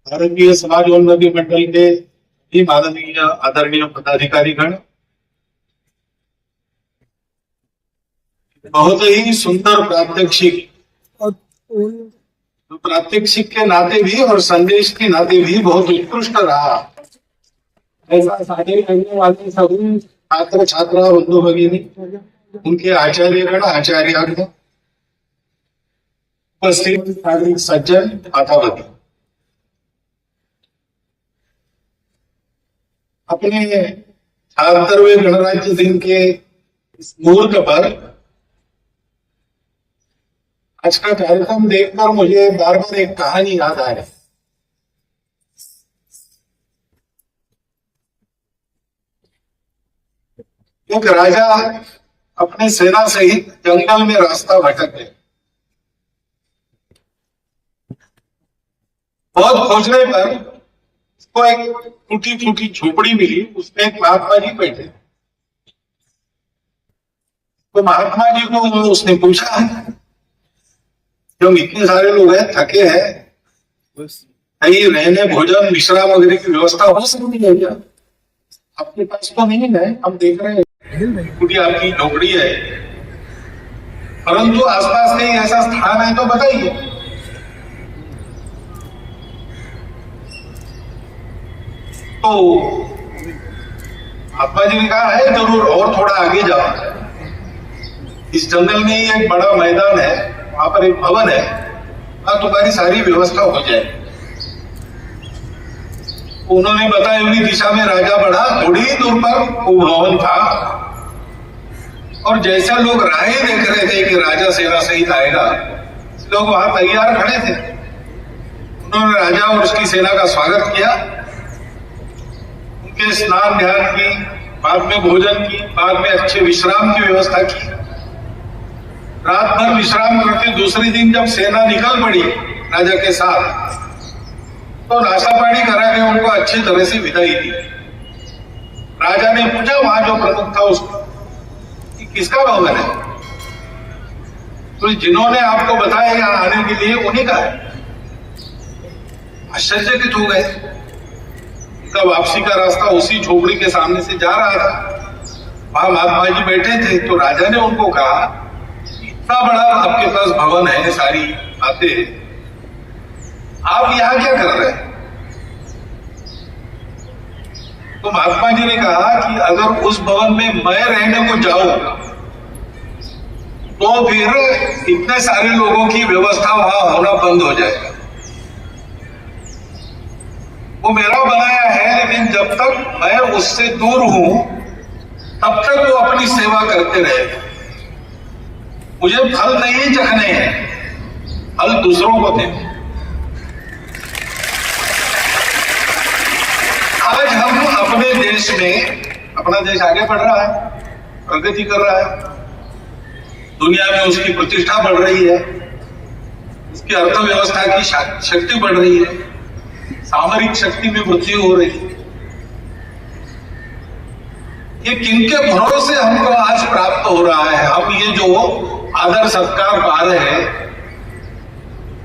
भारतीय समाजोन्नति मंडल के भी माननीय आदरणीय पदाधिकारीगण, बहुत ही सुंदर प्रात्यक्षिक के नाते भी और संदेश के नाते भी बहुत उत्कृष्ट रहा। ऐसा सारे रहने वाले सभी छात्र छात्रा बंधु भगिनी, उनके आचार्यगण आचार्यागण, उपस्थित नागरिक सज्जन मातावती, अपने 76वें गणराज्य दिन के इस मुहूर्त पर आज का कार्यक्रम देखकर मुझे बार बार एक कहानी याद आ रही। एक राजा अपने सेना सहित जंगल में रास्ता भटक गए। बहुत खोजने पर उसको एक टूटी फूटी झोपड़ी मिली, उसमें एक महात्मा जी बैठे। तो महात्मा जी को उसने पूछा, जब इतने सारे लोग हैं, थके हैं, कहीं रहने भोजन विश्राम वगैरह की व्यवस्था हो सकती है क्या? आपके पास तो नहीं है, हम देख रहे हैं टूटी आपकी झोपड़ी है, परंतु आसपास कहीं ऐसा स्थान है तो बताइए। तो महात्मा जी ने कहा है जरूर, और थोड़ा आगे जाओ, इस जंगल में ही एक बड़ा मैदान है, वहां पर एक भवन है, वहां तुम्हारी सारी व्यवस्था हो जाए। उन्होंने बताई हुई दिशा में राजा बढ़ा। थोड़ी ही दूर पर वो भवन था और जैसा लोग राह देख रहे थे कि राजा सेना सहित आएगा, लोग वहां तैयार खड़े थे। उन्होंने राजा और उसकी सेना का स्वागत किया, उनके स्नान ध्यान की, बाद में भोजन की, बाद में अच्छे विश्राम की व्यवस्था की। रात भर विश्राम करके दूसरे दिन जब सेना निकल पड़ी राजा के साथ, तो नाश्ता पानी करा के उनको अच्छी तरह से विदाई दी। राजा ने पूछा वहां जो प्रमुख था उसको कि किसका भवन है? तो जिन्होंने आपको बताया यहाँ आने के लिए उन्हीं का है। आश्चर्यचकित हो गए। उनका वापसी का रास्ता उसी झोपड़ी के सामने से जा रहा था, वहां महात्मा जी बैठे थे। तो राजा ने उनको कहा, इतना बड़ा आपके पास भवन है, सारी बातें, आप यहां क्या कर रहे हैं? तो महात्मा जी ने कहा कि अगर उस भवन में मैं रहने को जाऊं तो फिर इतने सारे लोगों की व्यवस्था वहां होना बंद हो जाएगा। वो मेरा बनाया है, लेकिन जब तक मैं उससे दूर हूं तब तक वो अपनी सेवा करते रहेगा। मुझे फल नहीं चखने हैं, फल दूसरों को देने। आज हम अपने देश में, अपना देश आगे बढ़ रहा है, प्रगति कर रहा है, दुनिया में उसकी प्रतिष्ठा बढ़ रही है, उसकी अर्थव्यवस्था की शक्ति बढ़ रही है, सामरिक शक्ति में वृद्धि हो रही है। ये किनके भरोसे हमको आज प्राप्त हो रहा है? हम ये जो आदर सत्कार पा रहे हैं,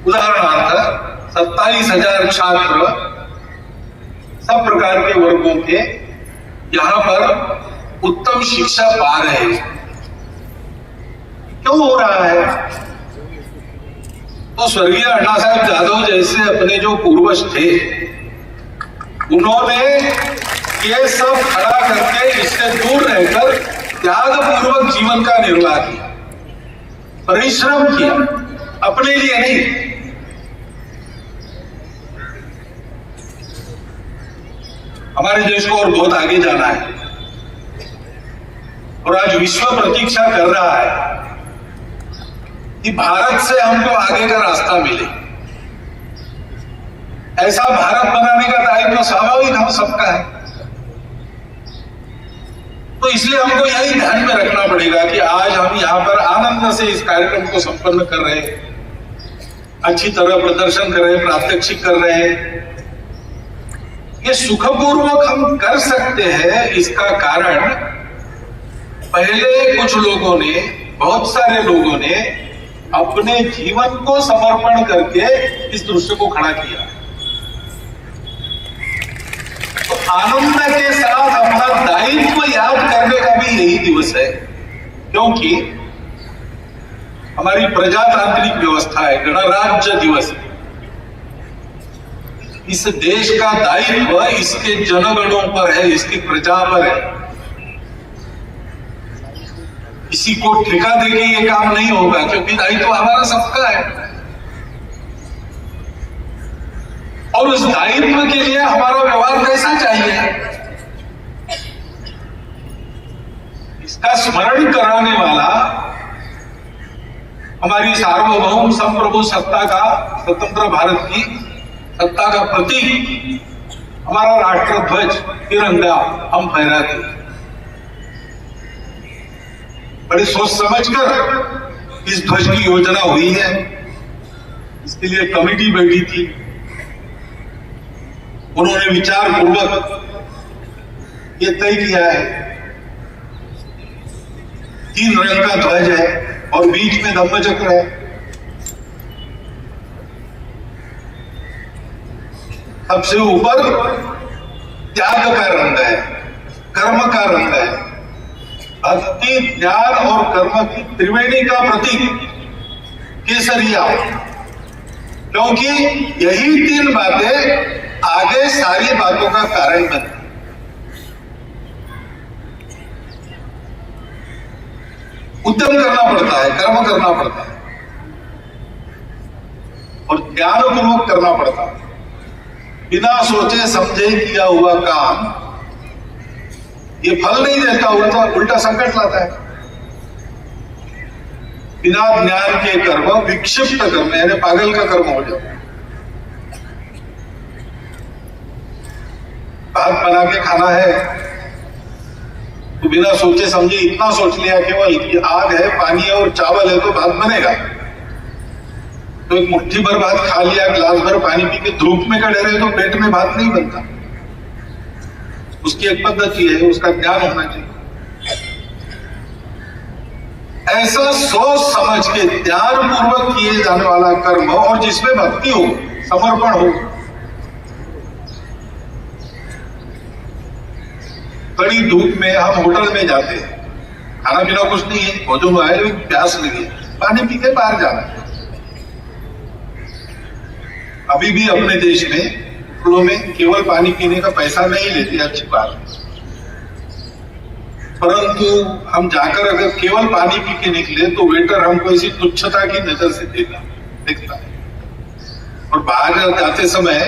उदाहरणार्थ 27,000 छात्र सब प्रकार के वर्गों के यहां पर उत्तम शिक्षा पा रहे हैं। क्यों हो रहा है? तो स्वर्गीय अण्णा साहब जादव जैसे अपने जो पूर्वज थे, उन्होंने ये सब खड़ा करके इससे दूर रहकर त्यागपूर्वक जीवन का निर्वाह किया, परिश्रम किया, अपने लिए नहीं। हमारे देश को और बहुत आगे जाना है और आज विश्व प्रतीक्षा कर रहा है कि भारत से हमको आगे का रास्ता मिले। ऐसा भारत बनाने का दायित्व स्वाभाविक हम सबका है। तो इसलिए हमको यही ध्यान में रखना पड़ेगा कि आज हम यहाँ पर आनंद से इस कार्यक्रम को संपन्न कर रहे हैं, अच्छी तरह प्रदर्शन कर रहे हैं, प्रात्यक्षिक कर रहे हैं। ये सुखपूर्वक हम कर सकते हैं, इसका कारण पहले कुछ लोगों ने, बहुत सारे लोगों ने अपने जीवन को समर्पण करके इस दृश्य को खड़ा किया। तो आनंद के साथ अपना दायित्व याद करने का भी यही दिवस है, क्योंकि हमारी प्रजातांत्रिक व्यवस्था है, गणराज्य दिवस है। इस देश का दायित्व इसके जनगणों पर है, इसकी प्रजा पर है। किसी को ठेका देके ये काम नहीं होगा, क्योंकि दायित्व हमारा सबका है। और उस दायित्व के लिए हमारा व्यवहार कैसा चाहिए, इसका स्मरण कराने वाला हमारी सार्वभौम संप्रभु सत्ता का, स्वतंत्र भारत की सत्ता का प्रतीक हमारा राष्ट्रध्वज तिरंगा हम फहराते। बड़ी सोच समझकर इस ध्वज की योजना हुई है। इसके लिए कमेटी बैठी थी, उन्होंने विचार पूर्वक ये तय किया है 3 रंग का ध्वज है और बीच में धम्मचक्र है। सबसे ऊपर त्याग का रंग है, कर्म का रंग है। भक्ति, ज्ञान और कर्म की त्रिवेणी का प्रतीक केसरिया, क्योंकि यही 3 बातें आगे सारी बातों का कारण बनती। उद्यम करना पड़ता है, कर्म करना पड़ता है और ज्ञानपूर्वक करना पड़ता है। बिना सोचे समझे किया हुआ काम ये फल नहीं देता, उल्टा संकट लाता है। बिना ज्ञान के कर्म विक्षिप्त कर्म यानी पागल का कर्म हो जाता है। भात बना के खाना है तो बिना सोचे समझे इतना सोच लिया केवल कि आग है, पानी है और चावल है तो भात बनेगा, तो एक मुट्ठी भर भात खा लिया, गिलास भर पानी पी के धूप में खड़े रहे तो पेट में भात नहीं बनता। उसकी एक पद्धति है, उसका ज्ञान होना चाहिए। ऐसा सोच समझ के ध्यान पूर्वक किए जाने वाला कर्म और जिसमें भक्ति हो, समर्पण हो। कड़ी धूप में हम होटल में जाते हैं, खाना पीना कुछ नहीं है, भोजन आए, प्यास लगी, पानी पी के बाहर जाना है। अभी भी अपने देश में खुलों में केवल पानी पीने का पैसा नहीं लेते, अच्छी बात है, परंतु हम जाकर अगर केवल पानी पी के निकले तो वेटर हमको इसी तुच्छता की नजर से देखता है और बाहर जाते समय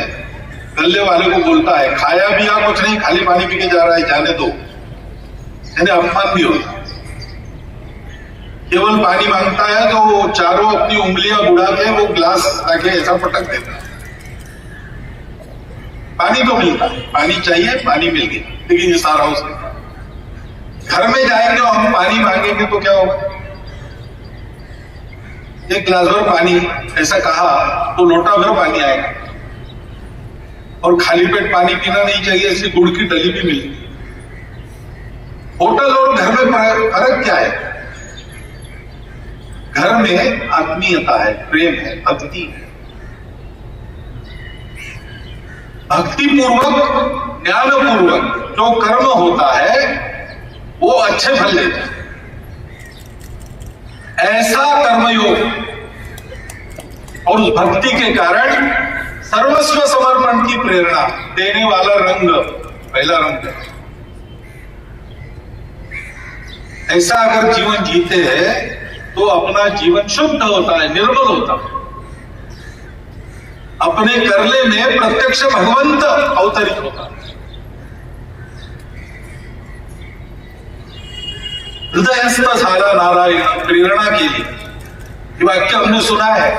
गल्ले वाले को बोलता है खाया भी या कुछ नहीं, खाली पानी पी के जा रहा है, जाने दो, यानी अपमान भी होता है। केवल पानी मांगता है तो वो चारों अपनी उंगलियां बुढ़ा के वो ग्लास आके ऐसा पटक देता है। पानी तो मिलता है, पानी चाहिए, पानी मिल गया, लेकिन ये सारा उसके घर में जाएंगे और हम पानी मांगेंगे तो क्या होगा? एक गिलास भर पानी ऐसा कहा तो लोटा भर पानी आएगा और खाली पेट पानी पीना नहीं चाहिए, इसलिए गुड़ की डली भी मिलती। होटल और घर में फर्क क्या है? घर में आत्मीयता है, प्रेम है, भक्ति है। भक्ति पूर्वक, ज्ञान पूर्वक जो कर्म होता है वो अच्छे फल देता है। ऐसा कर्मयोग और उस भक्ति के कारण सर्वस्व समर्पण की प्रेरणा देने वाला रंग पहला रंग है। ऐसा अगर जीवन जीते हैं तो अपना जीवन शुद्ध होता है, निर्मल होता है। अपने करले में प्रत्यक्ष भगवंत अवतरित होता है। हृदयस्थ झाला नारायण प्रेरणा के लिए ये वाक्य हमने सुना है,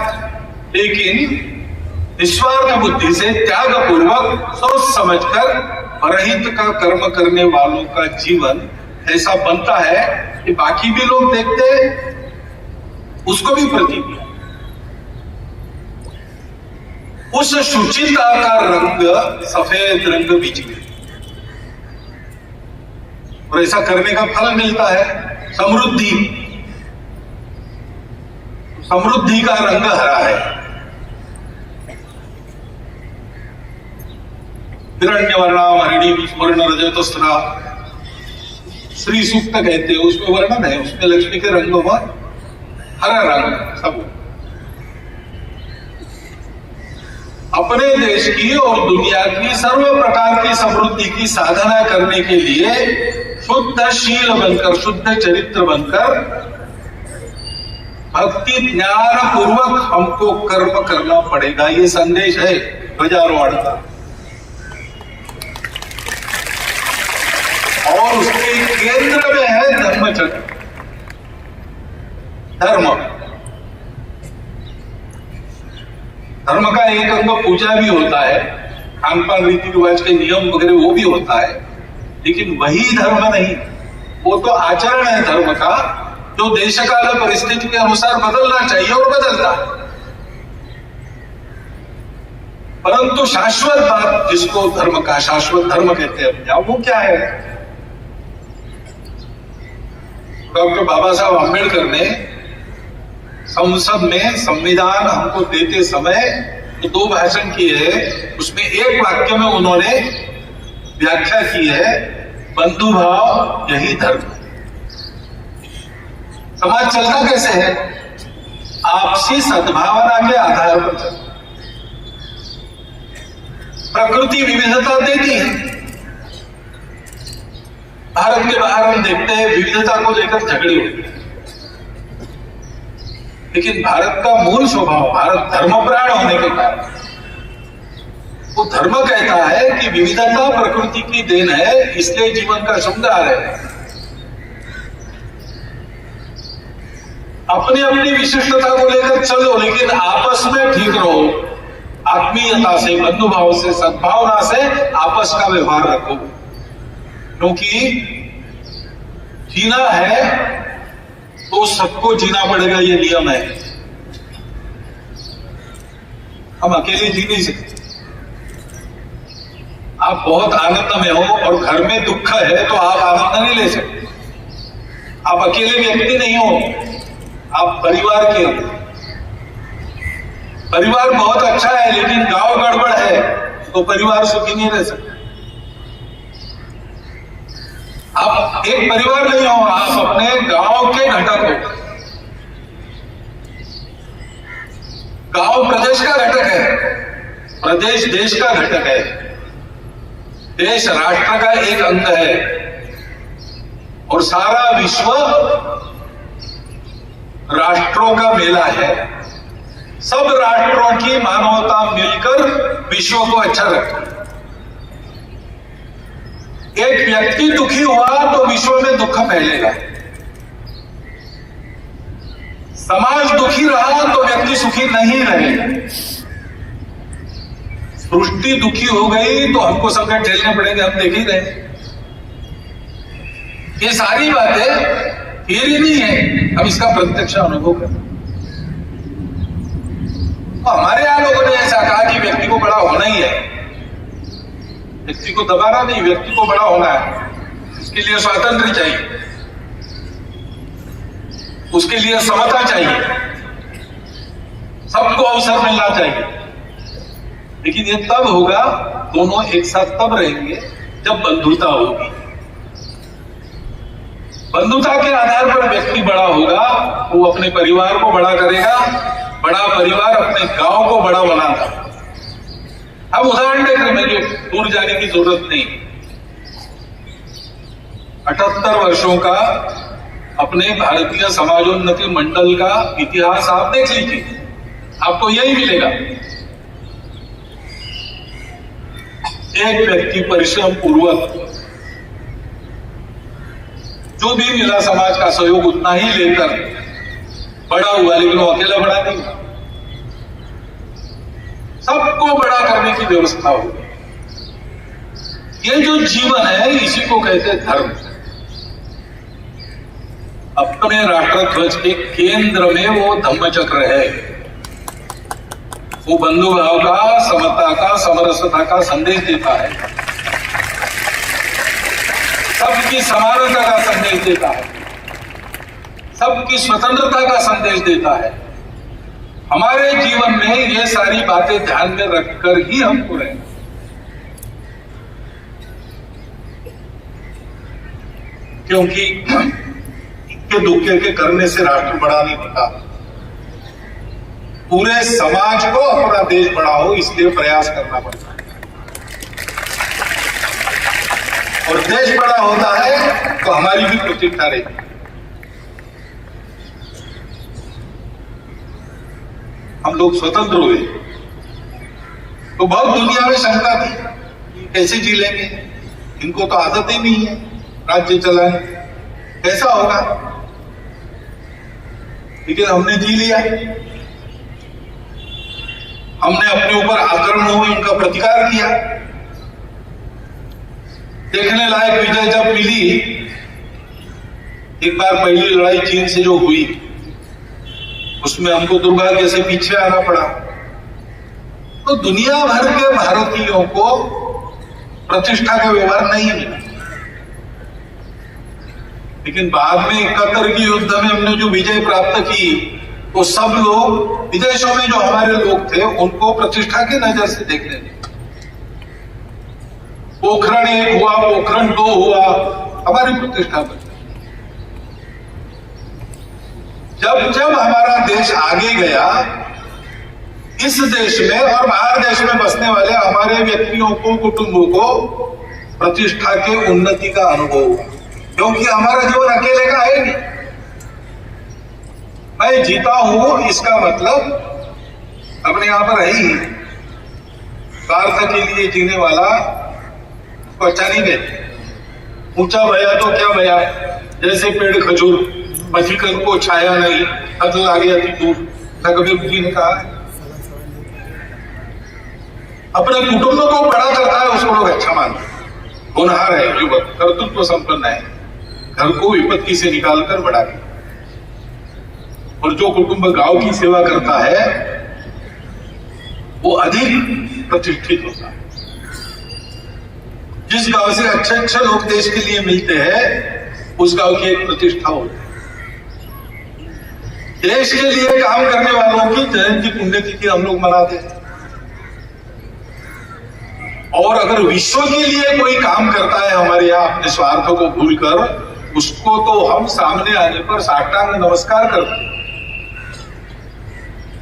लेकिन निस्वार्थ बुद्धि से त्याग पूर्वक सोच समझकर परहित का कर्म करने वालों का जीवन ऐसा बनता है कि बाकी भी लोग देखते उसको भी प्रतीक। उस शुचिता का रंग सफेद रंग बीच में, और ऐसा करने का फल मिलता है समृद्धि। समृद्धि का रंग हरा है। हिरण्यवर्णाम हरिणी स्वर्ण रजतस्रा श्री सूक्त कहते हैं, उसमें वर्णन है, उसमें लक्ष्मी के रंगों में हरा रंग सब। अपने देश की और दुनिया की सर्व प्रकार की समृद्धि की साधना करने के लिए शुद्ध शील बनकर, शुद्ध चरित्र बनकर, भक्ति ज्ञान पूर्वक हमको कर्म करना पड़ेगा। ये संदेश है ध्वजारोहण का। और उसके केंद्र में है धर्मचक्र, धर्म का एक अंग पूजा भी होता है, खान पान रीति रिवाज के नियम वगैरह वो भी होता है, लेकिन वही धर्म नहीं। वो तो आचरण है धर्म का, जो देश काल परिस्थिति के अनुसार बदलना चाहिए और बदलता है। परंतु शाश्वत बात जिसको धर्म का शाश्वत धर्म कहते हैं, वो क्या है? डॉक्टर बाबा साहब आंबेडकर ने संसद में संविधान हमको देते समय तो 2 भाषण किए हैं, उसमें एक वाक्य में उन्होंने व्याख्या की है, बंधु भाव यही धर्म। समाज चलता कैसे है? आपसी सद्भावना के आधार पर चलता। प्रकृति विविधता देती है। भारत के बाहर हम देखते हैं विविधता को लेकर झगड़े होते हैं, लेकिन भारत का मूल स्वभाव, भारत धर्मप्राण होने के कारण, वो धर्म कहता है कि विविधता प्रकृति की देन है, इसलिए जीवन का श्रृंगार है। अपनी अपनी विशिष्टता को लेकर चलो, लेकिन आपस में ठीक रहो, आत्मीयता से, बंधुभाव से, सद्भावना से आपस का व्यवहार रखो। क्योंकि जीना है तो सबको जीना पड़ेगा, ये नियम है। हम अकेले जी नहीं सकते। आप बहुत आनंद में हो और घर में दुख है तो आप आनंद नहीं ले सकते। आप अकेले व्यक्ति नहीं हो, आप परिवार के हो। परिवार बहुत अच्छा है, लेकिन गांव गड़बड़ है तो परिवार सुखी नहीं रह सकता। आप एक परिवार नहीं हो, आप अपने गांव के घटक हो। गांव प्रदेश का घटक है, प्रदेश देश का घटक है, देश राष्ट्र का एक अंग है, और सारा विश्व राष्ट्रों का मेला है। सब राष्ट्रों की मानवता मिलकर विश्व को अच्छा रखती है। एक व्यक्ति दुखी हुआ तो विश्व में दुख फैलेगा। समाज दुखी रहा तो व्यक्ति सुखी नहीं रहेगा। सृष्टि दुखी हो गई तो हमको संकट झेलने पड़ेंगे, हम देख ही रहे। ये सारी बातें थियरी नहीं है, हम इसका प्रत्यक्ष अनुभव करें। तो हमारे यहां लोगों ने ऐसा कहा कि व्यक्ति को बड़ा होना ही है, व्यक्ति को दबाना नहीं, व्यक्ति को बड़ा होना है। इसके लिए स्वातंत्र चाहिए, उसके लिए समता चाहिए, सबको अवसर मिलना चाहिए। लेकिन ये तब होगा, दोनों एक साथ तब रहेंगे जब बंधुता होगी। बंधुता के आधार पर व्यक्ति बड़ा होगा, वो अपने परिवार को बड़ा करेगा, बड़ा परिवार अपने गांव को बड़ा बनाता। अब उदाहरण देखने में जो दूर जाने की जरूरत नहीं। 78 वर्षों का अपने भारतीय समाजोन्नति मंडल का इतिहास आप देख लीजिए, आपको यही मिलेगा। एक व्यक्ति परिश्रम पूर्वक जो भी मिला समाज का सहयोग उतना ही लेकर बड़ा हुआ, लेकिन वो अकेला बड़ा नहीं, सबको बड़ा करने की व्यवस्था होगी। ये जो जीवन है इसी को कहते हैं धर्म। अपने राष्ट्रध्वज के केंद्र में वो धम्मचक्र है, वो बंधुभाव का, समता का, समरसता का संदेश देता है, सबकी समानता का संदेश देता है, सबकी स्वतंत्रता का संदेश देता है। हमारे जीवन में ये सारी बातें ध्यान में रखकर ही हमको रहना, क्योंकि इक्के दुक्के के करने से राष्ट्र बड़ा नहीं होता। पूरे समाज को अपना देश बड़ा हो इसलिए प्रयास करना पड़ता है, और देश बड़ा होता है तो हमारी भी प्रतिष्ठा रहेगी। हम लोग स्वतंत्र हुए तो बहुत दुनिया में शंका थी, कैसे जी लेंगे, इनको तो आदत ही नहीं है राज्य चलाने, कैसा होगा। लेकिन हमने जी लिया, हमने अपने ऊपर आक्रमण हुए उनका प्रतिकार किया। देखने लायक विजय जब मिली, एक बार पहली लड़ाई चीन से जो हुई उसमें हमको दुर्भाग्य से पीछे आना पड़ा, तो दुनिया भर के भारतीयों को प्रतिष्ठा का व्यवहार नहीं मिला। लेकिन बाद में 71 की युद्ध में हमने जो विजय प्राप्त की, तो सब लोग विदेशों में जो हमारे लोग थे उनको प्रतिष्ठा की नजर से देखने लगे। पोखरण 1 हुआ, पोखरण 2 हुआ, हमारी प्रतिष्ठा बनी। जब जब हमारा देश आगे गया, इस देश में और बाहर देश में बसने वाले हमारे व्यक्तियों को, कुटुंबों को प्रतिष्ठा के उन्नति का अनुभव हुआ, क्योंकि हमारा जीवन अकेले का है नहीं। मैं जीता हूं इसका मतलब अपने यहां पर है ही, स्वार्थ के लिए जीने वाला को अच्छा नहीं कहते। ऊंचा भया तो क्या भया, जैसे पेड़ खजूर, बचीकन को छाया नहीं, हद लागे अति दूर, कबीर जी ने कहा। अपने कुटुंब को बड़ा करता है उसको लोग अच्छा मानते, होनहार है, युवक, कर्तृत्व संपन्न है, घर को विपत्ति से निकालकर बड़ा है। और जो कुटुंब गांव की सेवा करता है वो अधिक प्रतिष्ठित होता है। जिस गांव से अच्छे अच्छे लोग देश के लिए मिलते हैं उस गांव की एक प्रतिष्ठा होती है। देश के लिए काम करने वालों की जयंती पुण्यतिथि हम लोग मनाते हैं, और अगर विश्व के लिए कोई काम करता है हमारे यहाँ अपने स्वार्थ को भूलकर, उसको तो हम सामने आने पर साष्टांग नमस्कार करते हैं।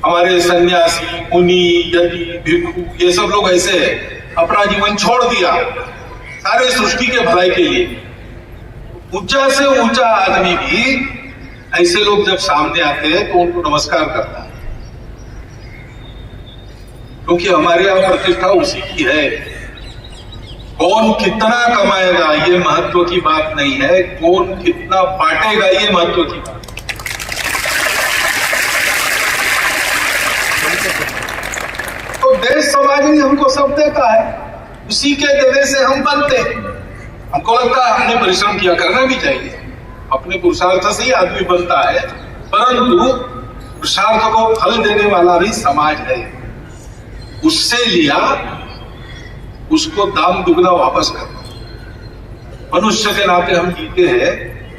हमारे सन्यासी, मुनि, यति, भिक्षु, ये सब लोग ऐसे अपना जीवन छोड़ दिया सारे सृष्टि के भलाई के लिए। ऊंचा से ऊंचा आदमी भी ऐसे लोग जब सामने आते हैं तो उनको नमस्कार करता है, क्योंकि हमारे यहां प्रतिष्ठा उसी की है। कौन कितना कमाएगा ये महत्व की बात नहीं है, कौन कितना बांटेगा ये महत्व की बात। तो देश समाज ही हमको सब देता है, उसी के देने से हम बनते। हमको लगता है हमने परिश्रम किया, करना भी चाहिए, अपने पुरुषार्थ से ही आदमी बनता है, परंतु पुरुषार्थ को फल देने वाला भी समाज है। उससे लिया उसको दाम दुगना वापस करना। मनुष्य के नाते हम जीते हैं,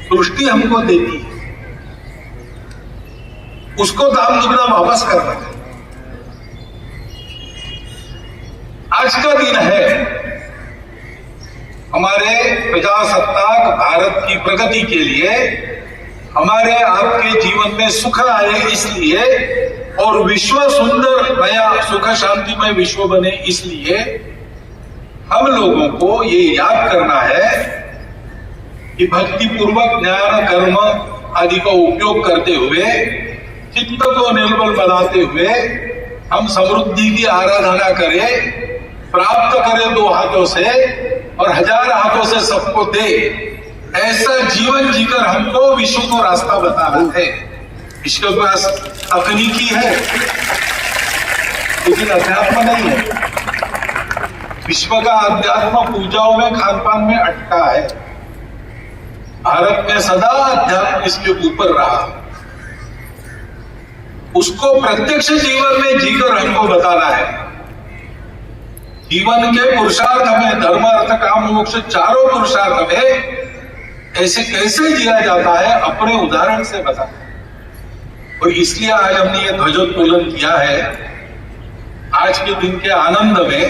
सृष्टि हमको देती है, उसको दाम दुगना वापस करना है। आज का दिन है हमारे प्रजासत्ताक भारत की प्रगति के लिए, हमारे आपके जीवन में सुख आए इसलिए, और विश्व सुंदर नया सुख शांतिमय विश्व बने इसलिए हम लोगों को ये याद करना है कि भक्ति पूर्वक ज्ञान कर्म आदि का उपयोग करते हुए, चित्त को निर्मल बनाते हुए हम समृद्धि की आराधना करें, प्राप्त करें 2 हाथों से और 1000 हाथों से सबको दे। ऐसा जीवन जीकर हमको विश्व को रास्ता बताना है। विश्व के पास तकनीकी है लेकिन अध्यात्म नहीं है। विश्व का अध्यात्म पूजाओं में, खान पान में अटका है। भारत में सदा अध्यात्म इसके ऊपर रहा, उसको प्रत्यक्ष जीवन में जीकर हमको बताना है। जीवन के पुरुषार्थ में, धर्म अर्थ काम मोक्ष चारों पुरुषार्थ में ऐसे कैसे जिया जाता है अपने उदाहरण से बताना। और इसलिए आज हमने ये ध्वजोत्तोलन किया है। आज के दिन के आनंद में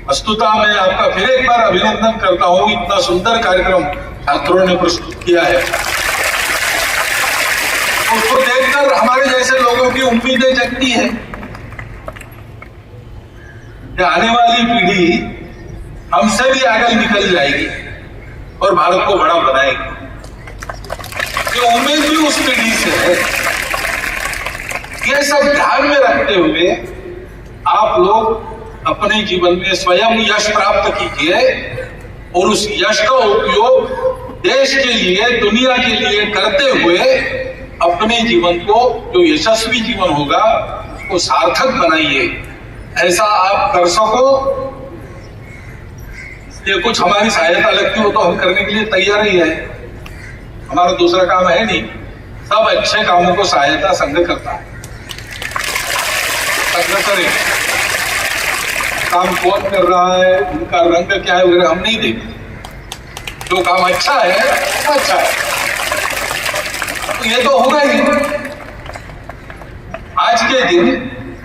वस्तुतः मैं आपका फिर एक बार अभिनंदन करता हूं, इतना सुंदर कार्यक्रम छात्रों ने प्रस्तुत किया है। उसको देखकर हमारे जैसे लोगों की उम्मीदें जगती है कि आने वाली पीढ़ी हमसे भी आगे निकल जाएगी और भारत को बड़ा बनाएगी। ये उम्मीद भी उस पीढ़ी से है। ये सब ध्यान में रखते हुए आप लोग अपने जीवन में स्वयं यश प्राप्त कीजिए और उस यश का उपयोग देश के लिए, दुनिया के लिए करते हुए अपने जीवन को, जो यशस्वी जीवन होगा, उसको सार्थक बनाइए। ऐसा आप कर सको, ये कुछ हमारी सहायता लगती हो तो हम करने के लिए तैयार ही है। हमारा दूसरा काम है नहीं। सब अच्छे कामों को सहायता संघ करता है। संघ करे, काम कौन कर रहा है, उनका रंग क्या है वगैरह हम नहीं देखते। जो काम अच्छा है वो अच्छा है, तो ये तो होगा ही। आज के दिन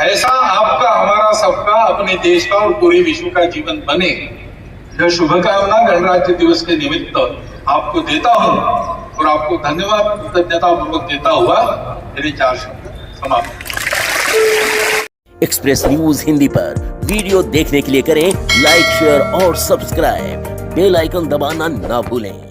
ऐसा आपका, हमारा, सबका, अपने देश का और पूरे विश्व का जीवन बने, यह शुभकामना गणराज्य दिवस के निमित्त आपको देता हूं और आपको धन्यवाद, कृतज्ञता पूर्वक देता हुआ मेरे 4 शब्द समाप्त। एक्सप्रेस न्यूज हिंदी पर वीडियो देखने के लिए करें लाइक, शेयर और सब्सक्राइब। बेल आइकन दबाना ना भूलें।